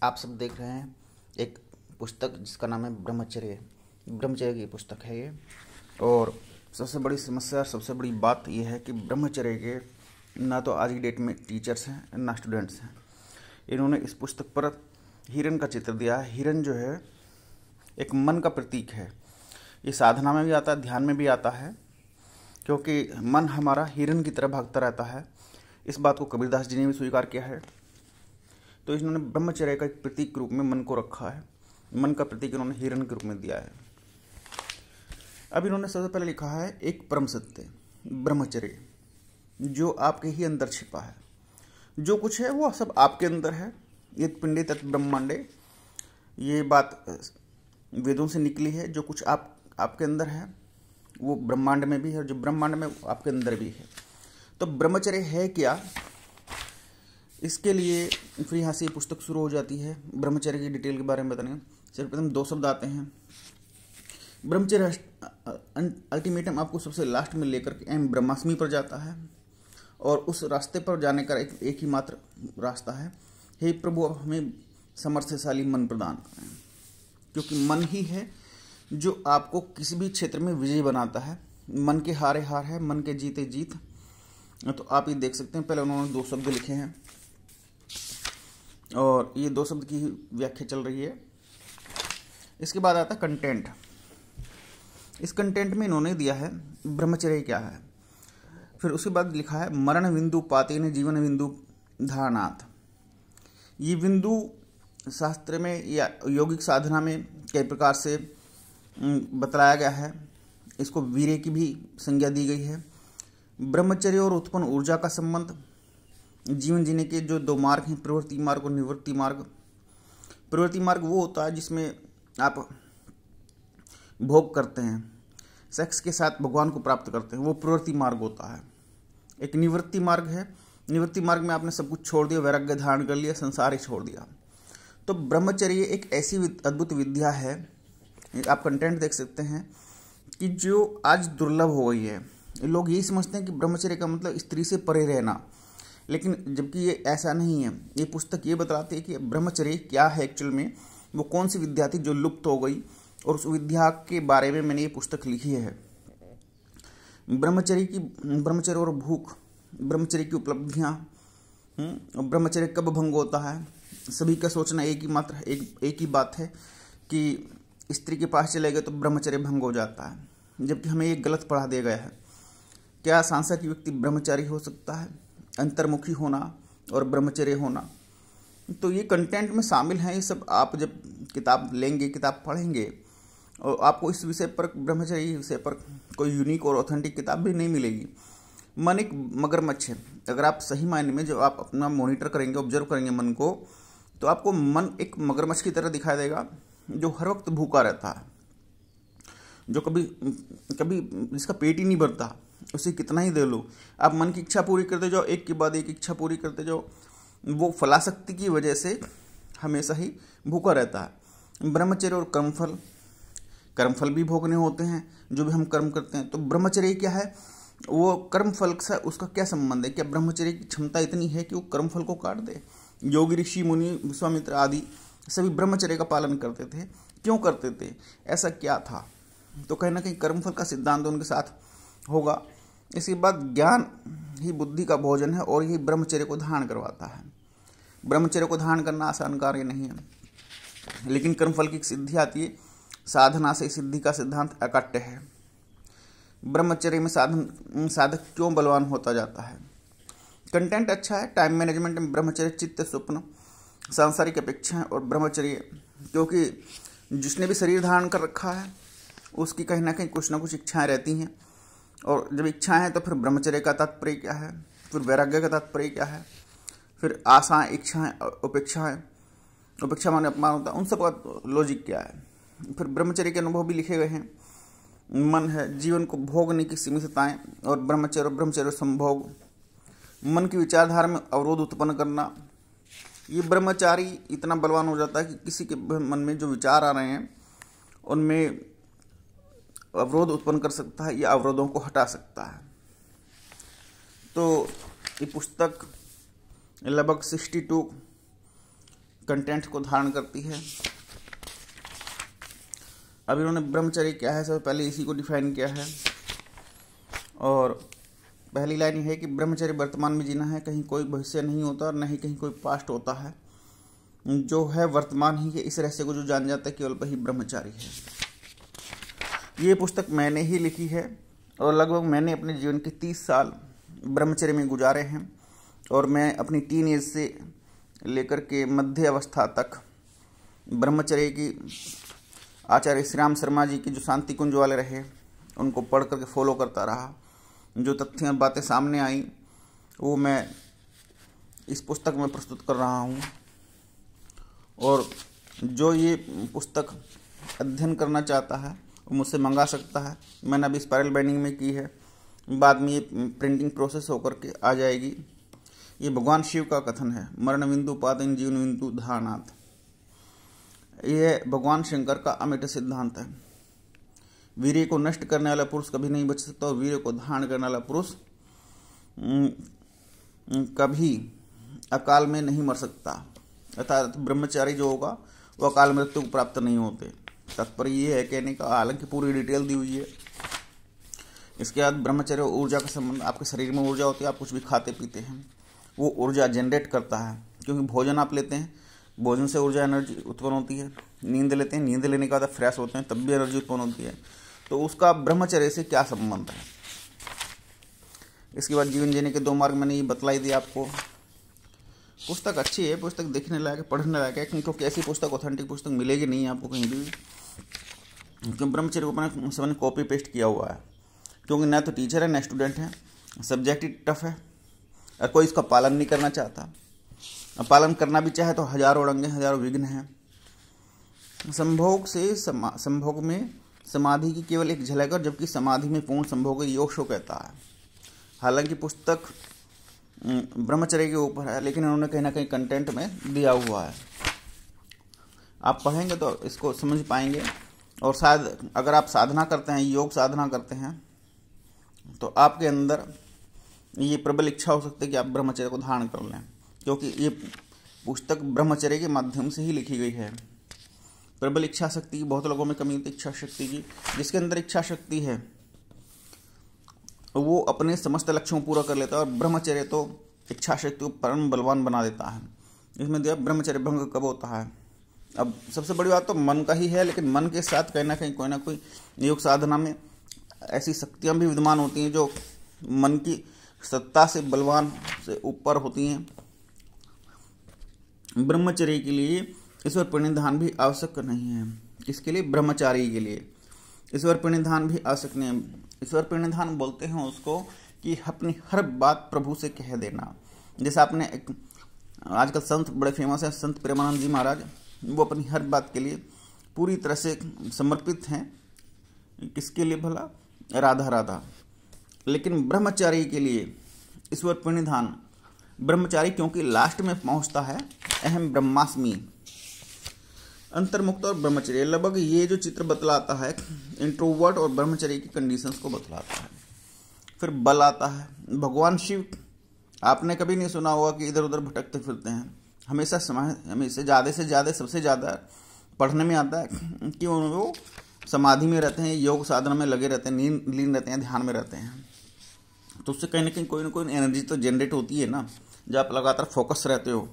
आप सब देख रहे हैं एक पुस्तक जिसका नाम है ब्रह्मचर्य। ब्रह्मचर्य की पुस्तक है ये। और सबसे बड़ी समस्या, सबसे बड़ी बात यह है कि ब्रह्मचर्य के ना तो आज की डेट में टीचर्स हैं ना स्टूडेंट्स हैं। इन्होंने इस पुस्तक पर हिरन का चित्र दिया है। हिरन जो है एक मन का प्रतीक है। ये साधना में भी आता है, ध्यान में भी आता है, क्योंकि मन हमारा हिरन की तरह भागता रहता है। इस बात को कबीरदास जी ने भी स्वीकार किया है। तो इन्होंने ब्रह्मचर्य का एक प्रतीक के रूप में मन को रखा है। मन का प्रतीक इन्होंने हिरन के रूप में दिया है। अब इन्होंने सबसे पहले लिखा है एक परम सत्य ब्रह्मचर्य, जो आपके ही अंदर छिपा है। जो कुछ है वो सब आपके अंदर है। ये पिंडे तत् ब्रह्मांडे, ये बात वेदों से निकली है। जो कुछ आपके अंदर है वो ब्रह्मांड में भी है, और जो ब्रह्मांड में आपके अंदर भी है। तो ब्रह्मचर्य है क्या, इसके लिए फिर यहाँ से पुस्तक शुरू हो जाती है। ब्रह्मचर्य की डिटेल के बारे में बताने सर्वप्रथम 2 शब्द आते हैं। ब्रह्मचर्य अल्टीमेटम आपको सबसे लास्ट में लेकर के एम ब्रह्मास्मि पर जाता है, और उस रास्ते पर जाने का एक ही मात्र रास्ता है, हे प्रभु अब हमें समर्थशाली मन प्रदान करें, क्योंकि मन ही है जो आपको किसी भी क्षेत्र में विजयी बनाता है। मन के हारे हार है, मन के जीते जीत। तो आप ये देख सकते हैं, पहले उन्होंने 2 शब्द लिखे हैं और ये 2 शब्द की व्याख्या चल रही है। इसके बाद आता है कंटेंट। इस कंटेंट में इन्होंने दिया है ब्रह्मचर्य क्या है। फिर उसके बाद लिखा है मरण बिंदु पातेन जीवन बिंदु धारणात्। ये बिंदु शास्त्र में या यौगिक साधना में कई प्रकार से बतलाया गया है। इसको वीर्य की भी संज्ञा दी गई है। ब्रह्मचर्य और उत्पन्न ऊर्जा का संबंध, जीवन जीने के जो 2 मार्ग हैं, प्रवृत्ति मार्ग और निवृत्ति मार्ग। प्रवृत्ति मार्ग वो होता है जिसमें आप भोग करते हैं, सेक्स के साथ भगवान को प्राप्त करते हैं, वो प्रवृत्ति मार्ग होता है। एक निवृत्ति मार्ग है। निवृत्ति मार्ग में आपने सब कुछ छोड़ दिया, वैराग्य धारण कर लिया, संसार ही छोड़ दिया। तो ब्रह्मचर्य एक ऐसी अद्भुत विद्या है, आप कंटेंट देख सकते हैं, कि जो आज दुर्लभ हो गई है। लोग यही समझते हैं कि ब्रह्मचर्य का मतलब स्त्री से परे रहना, लेकिन जबकि ये ऐसा नहीं है। ये पुस्तक ये बताती है कि ब्रह्मचर्य क्या है एक्चुअल में, वो कौन सी विद्या थी जो लुप्त हो गई, और उस विद्या के बारे में मैंने ये पुस्तक लिखी है। ब्रह्मचर्य और भूख, ब्रह्मचर्य की उपलब्धियाँ, ब्रह्मचर्य कब भंग होता है। सभी का सोचना एक ही बात है कि स्त्री के पास चले गए तो ब्रह्मचर्य भंग हो जाता है, जबकि हमें ये गलत पढ़ा दिया गया है। क्या सांसारिक व्यक्ति ब्रह्मचारी हो सकता है? अंतर्मुखी होना और ब्रह्मचर्य होना, तो ये कंटेंट में शामिल हैं। ये सब आप जब किताब लेंगे, किताब पढ़ेंगे, और आपको इस विषय पर, ब्रह्मचर्य विषय पर कोई यूनिक और ऑथेंटिक किताब भी नहीं मिलेगी। मन एक मगरमच्छ है। अगर आप सही मायने में जब आप अपना मॉनिटर करेंगे, ऑब्जर्व करेंगे मन को, तो आपको मन एक मगरमच्छ की तरह दिखाई देगा, जो हर वक्त भूखा रहता है, जो कभी जिसका पेट ही नहीं भरता, उसे कितना ही दे लो। आप मन की इच्छा पूरी करते जाओ, एक के बाद एक इच्छा पूरी करते जाओ, वो फलाशक्ति की वजह से हमेशा ही भूखा रहता है। ब्रह्मचर्य और कर्मफल भी भोगने होते हैं जो भी हम कर्म करते हैं। तो ब्रह्मचर्य क्या है, वो कर्मफल से उसका क्या संबंध है? क्या ब्रह्मचर्य की क्षमता इतनी है कि वो कर्मफल को काट दे? योगी, ऋषि, मुनि, विश्वामित्र आदि सभी ब्रह्मचर्य का पालन करते थे। क्यों करते थे? ऐसा क्या था? तो कहीं ना कहीं कर्मफल का सिद्धांत उनके साथ होगा। इसके बाद ज्ञान ही बुद्धि का भोजन है, और यही ब्रह्मचर्य को धारण करवाता है। ब्रह्मचर्य को धारण करना आसान कार्य नहीं है, लेकिन कर्मफल की सिद्धि आती है साधना से। सिद्धि का सिद्धांत अकट्य है। ब्रह्मचर्य में साधक क्यों बलवान होता जाता है? कंटेंट अच्छा है। टाइम मैनेजमेंट में ब्रह्मचर्य, चित्त, स्वप्न, सांसारिक अपेक्षाएं और ब्रह्मचर्य, क्योंकि जिसने भी शरीर धारण कर रखा है उसकी कहीं ना कहीं कुछ ना कुछ इच्छाएं रहती हैं, और जब इच्छाएं हैं तो फिर ब्रह्मचर्य का तात्पर्य क्या है, फिर वैराग्य का तात्पर्य क्या है, फिर आशाएं, इच्छाएं, उपेक्षाएं, उपेक्षा माने अपमान होता है, उन सब का लॉजिक क्या है। फिर ब्रह्मचर्य के अनुभव भी लिखे गए हैं। मन है जीवन को भोगने की सीमितताएं, और ब्रह्मचर्य संभोग, मन की विचारधारा में अवरोध उत्पन्न करना। ये ब्रह्मचारी इतना बलवान हो जाता है कि किसी के मन में जो विचार आ रहे हैं उनमें अवरोध उत्पन्न कर सकता है या अवरोधों को हटा सकता है। तो ये पुस्तक लगभग 62 कंटेंट को धारण करती है। अब इन्होंने ब्रह्मचर्य क्या है, सबसे पहले इसी को डिफाइन किया है। और पहली लाइन है कि ब्रह्मचर्य वर्तमान में जीना है, कहीं कोई भविष्य नहीं होता और न ही कहीं कोई पास्ट होता है, जो है वर्तमान ही है। इस रहस्य को जो जान जाता है केवल वही ब्रह्मचारी है। ये पुस्तक मैंने ही लिखी है और लगभग मैंने अपने जीवन के 30 साल ब्रह्मचर्य में गुजारे हैं। और मैं अपनी टीन एज से लेकर के मध्य अवस्था तक ब्रह्मचर्य की आचार्य श्री राम शर्मा जी की जो शांति कुंज वाले रहे उनको पढ़ करके फॉलो करता रहा। जो तथ्य बातें सामने आई वो मैं इस पुस्तक में प्रस्तुत कर रहा हूँ। और जो ये पुस्तक अध्ययन करना चाहता है वो मुझसे मंगा सकता है। मैंने अभी स्पाइरल बाइंडिंग में की है, बाद में ये प्रिंटिंग प्रोसेस होकर के आ जाएगी। ये भगवान शिव का कथन है, मरण बिंदु पातन जीवन बिंदु धारणात्। यह भगवान शंकर का अमिट सिद्धांत है। वीर्य को नष्ट करने वाला पुरुष कभी नहीं बच सकता और वीर्य को धारण करने वाला पुरुष कभी अकाल में नहीं मर सकता। अर्थात ब्रह्मचारी जो होगा वो अकाल मृत्यु को प्राप्त नहीं होते। तात्पर्य ये है कहने का, हालांकि पूरी डिटेल दी हुई है। इसके बाद ब्रह्मचर्य और ऊर्जा का संबंध। आपके शरीर में ऊर्जा होती है, आप कुछ भी खाते पीते हैं वो ऊर्जा जनरेट करता है, क्योंकि भोजन आप लेते हैं, भोजन से ऊर्जा एनर्जी उत्पन्न होती है। नींद लेते हैं, नींद लेने के बाद फ्रेश होते हैं, तब भी एनर्जी उत्पन्न होती है। तो उसका ब्रह्मचर्य से क्या संबंध है। इसके बाद जीवन जीने के 2 मार्ग मैंने ये बतलाई दी आपको। पुस्तक अच्छी है, पुस्तक देखने लायक है, पढ़ने लायक है, क्योंकि ऐसी पुस्तक ऑथेंटिक पुस्तक मिलेगी नहीं आपको कहीं भी। क्योंकि ब्रह्मचर्य को मैंने कॉपी पेस्ट किया हुआ है, क्योंकि न तो टीचर है न स्टूडेंट है, सब्जेक्ट ही टफ है और कोई इसका पालन नहीं करना चाहता। पालन करना भी चाहे तो हजारों रंगे हजारों विघ्न हैं। संभोग से संभोग में समाधि की केवल एक झलक है, जबकि समाधि में पूर्ण संभोग योग शो कहता है। हालांकि पुस्तक ब्रह्मचर्य के ऊपर है, लेकिन उन्होंने कहीं ना कहीं कंटेंट में दिया हुआ है। आप पढ़ेंगे तो इसको समझ पाएंगे। और शायद अगर आप साधना करते हैं, योग साधना करते हैं, तो आपके अंदर ये प्रबल इच्छा हो सकती है कि आप ब्रह्मचर्य को धारण कर लें, क्योंकि ये पुस्तक ब्रह्मचर्य के माध्यम से ही लिखी गई है। प्रबल इच्छा शक्ति की बहुत लोगों में कमी होती है, इच्छा शक्ति की। जिसके अंदर इच्छा शक्ति है वो अपने समस्त लक्ष्यों को पूरा कर लेता है। और ब्रह्मचर्य तो इच्छा शक्ति को परम बलवान बना देता है। इसमें दिया ब्रह्मचर्य भंग कब होता है। अब सबसे बड़ी बात तो मन का ही है, लेकिन मन के साथ कहीं ना कहीं कोई ना कोई योग साधना में ऐसी शक्तियाँ भी विद्यमान होती हैं जो मन की सत्ता से बलवान से ऊपर होती हैं। ब्रह्मचर्य के लिए ईश्वर प्रणिधान भी आवश्यक नहीं है। किसके लिए? ब्रह्मचारी के लिए ईश्वर प्रणिधान भी आवश्यक नहीं है। ईश्वर प्रणिधान बोलते हैं उसको कि अपनी हर बात प्रभु से कह देना। जैसे आपने आजकल संत बड़े फेमस हैं, संत प्रेमानंद जी महाराज, वो अपनी हर बात के लिए पूरी तरह से समर्पित हैं। किसके लिए भला? राधा राधा। लेकिन ब्रह्मचारी के लिए ईश्वर प्रणिधान, ब्रह्मचारी क्योंकि लास्ट में पहुंचता है अहम ब्रह्मास्मि, अंतर्मुक्त और ब्रह्मचर्य। लगभग ये जो चित्र बतलाता है इंट्रोवर्ट और ब्रह्मचर्य की कंडीशंस को बतलाता है। फिर बल आता है। भगवान शिव, आपने कभी नहीं सुना होगा कि इधर उधर भटकते फिरते हैं। हमेशा ज़्यादा से ज़्यादा सबसे ज़्यादा पढ़ने में आता है कि वो समाधि में रहते हैं, योग साधना में लगे रहते हैं, लीन रहते हैं, ध्यान में रहते हैं। तो उससे कहीं ना कहीं कोई ना कोई एनर्जी तो जनरेट होती है ना। जब आप लगातार फोकस रहते हो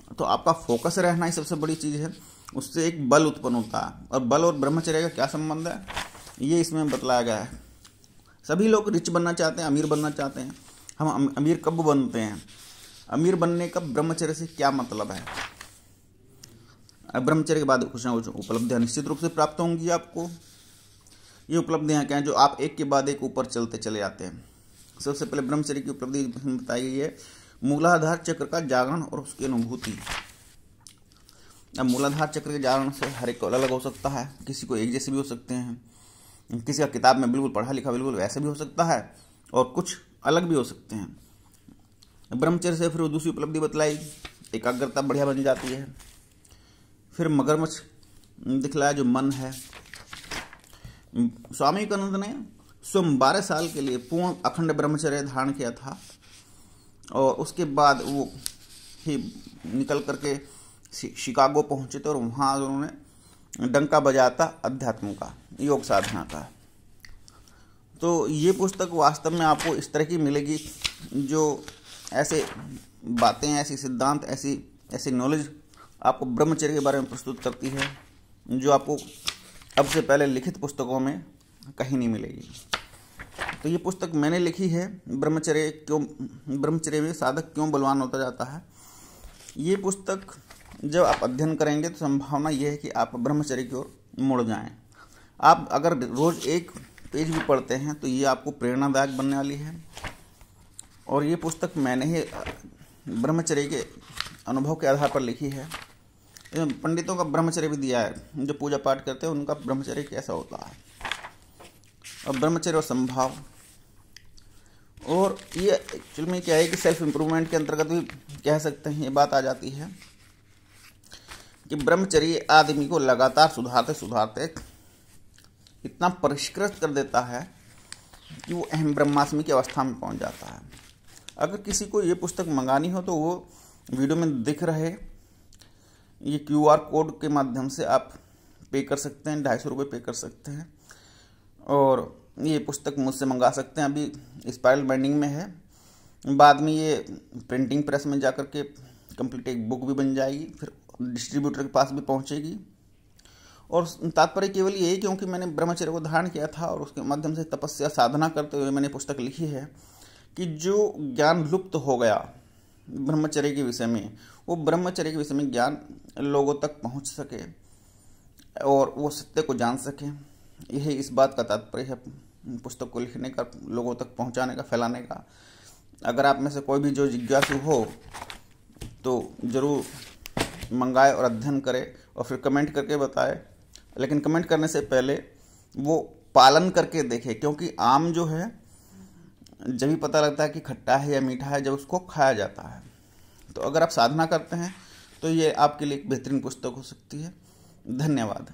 तो आपका फोकस रहना ही सबसे बड़ी चीज़ है। उससे एक बल उत्पन्न होता है। और बल और ब्रह्मचर्य का क्या संबंध है ये इसमें बतलाया गया है। सभी लोग रिच बनना चाहते हैं, अमीर बनना चाहते हैं। हम अमीर कब बनते हैं? अमीर बनने का ब्रह्मचर्य से क्या मतलब है? ब्रह्मचर्य के बाद कुछ ना कुछ उपलब्धियाँ निश्चित रूप से प्राप्त होंगी आपको। ये उपलब्धियाँ क्या हैं? जो आप एक के बाद एक ऊपर चलते चले जाते हैं। सबसे पहले ब्रह्मचर्य की उपलब्धि बताई गई है मूलाधार चक्र का जागरण और उसकी अनुभूति। अब मूलाधार चक्र के जागरण से हर एक को अलग हो सकता है। किसी को एक जैसे भी हो सकते हैं, किसी का किताब में बिल्कुल पढ़ा लिखा बिल्कुल वैसे भी हो सकता है, और कुछ अलग भी हो सकते हैं। ब्रह्मचर्य से फिर दूसरी उपलब्धि बतलाई, एकाग्रता बढ़िया बन जाती है। फिर मगरमच्छ दिखलाया जो मन है। स्वामी विवेकानंद ने स्वयं 12 साल के लिए पूर्ण अखंड ब्रह्मचर्य धारण किया था, और उसके बाद वो ही निकल करके शिकागो पहुंचे थे और वहाँ उन्होंने डंका बजाता अध्यात्म का, योग साधना का। तो ये पुस्तक वास्तव में आपको इस तरह की मिलेगी जो ऐसे बातें, ऐसी सिद्धांत, ऐसी नॉलेज आपको ब्रह्मचर्य के बारे में प्रस्तुत करती है जो आपको अब से पहले लिखित पुस्तकों में कहीं नहीं मिलेगी। तो ये पुस्तक मैंने लिखी है, ब्रह्मचर्य में साधक क्यों बलवान होता जाता है। ये पुस्तक जब आप अध्ययन करेंगे तो संभावना ये है कि आप ब्रह्मचर्य की ओर मुड़ जाएं। आप अगर रोज़ एक पेज भी पढ़ते हैं तो ये आपको प्रेरणादायक बनने वाली है। और ये पुस्तक मैंने ही ब्रह्मचर्य के अनुभव के आधार पर लिखी है। पंडितों का ब्रह्मचर्य भी दिया है, जो पूजा पाठ करते हैं उनका ब्रह्मचर्य कैसा होता है, और ब्रह्मचर्य और संभाव। और ये एक्चुअल में क्या है कि सेल्फ इम्प्रूवमेंट के अंतर्गत भी कह सकते हैं, ये बात आ जाती है कि ब्रह्मचर्य आदमी को लगातार सुधारते सुधारते इतना परिष्कृत कर देता है कि वो अहम ब्रह्मास्मि की अवस्था में पहुंच जाता है। अगर किसी को ये पुस्तक मंगानी हो तो वो वीडियो में दिख रहे ये QR कोड के माध्यम से आप पे कर सकते हैं, 250 रुपये पे कर सकते हैं और ये पुस्तक मुझसे मंगा सकते हैं। अभी स्पाइरल बाइंडिंग में है, बाद में ये प्रिंटिंग प्रेस में जाकर के कंप्लीट एक बुक भी बन जाएगी, फिर डिस्ट्रीब्यूटर के पास भी पहुंचेगी। और तात्पर्य केवल ये, क्योंकि मैंने ब्रह्मचर्य को धारण किया था और उसके माध्यम से तपस्या साधना करते हुए मैंने पुस्तक लिखी है कि जो ज्ञान लुप्त हो गया ब्रह्मचर्य के विषय में, वो ब्रह्मचर्य के विषय में ज्ञान लोगों तक पहुंच सके और वो सत्य को जान सके। यही इस बात का तात्पर्य है पुस्तक को लिखने का, लोगों तक पहुंचाने का, फैलाने का। अगर आप में से कोई भी जो जिज्ञासु हो तो ज़रूर मंगाए और अध्ययन करे और फिर कमेंट करके बताए। लेकिन कमेंट करने से पहले वो पालन करके देखे, क्योंकि आम जो है जब भी पता लगता है कि खट्टा है या मीठा है जब उसको खाया जाता है। तो अगर आप साधना करते हैं तो ये आपके लिए एक बेहतरीन पुस्तक हो सकती है। धन्यवाद।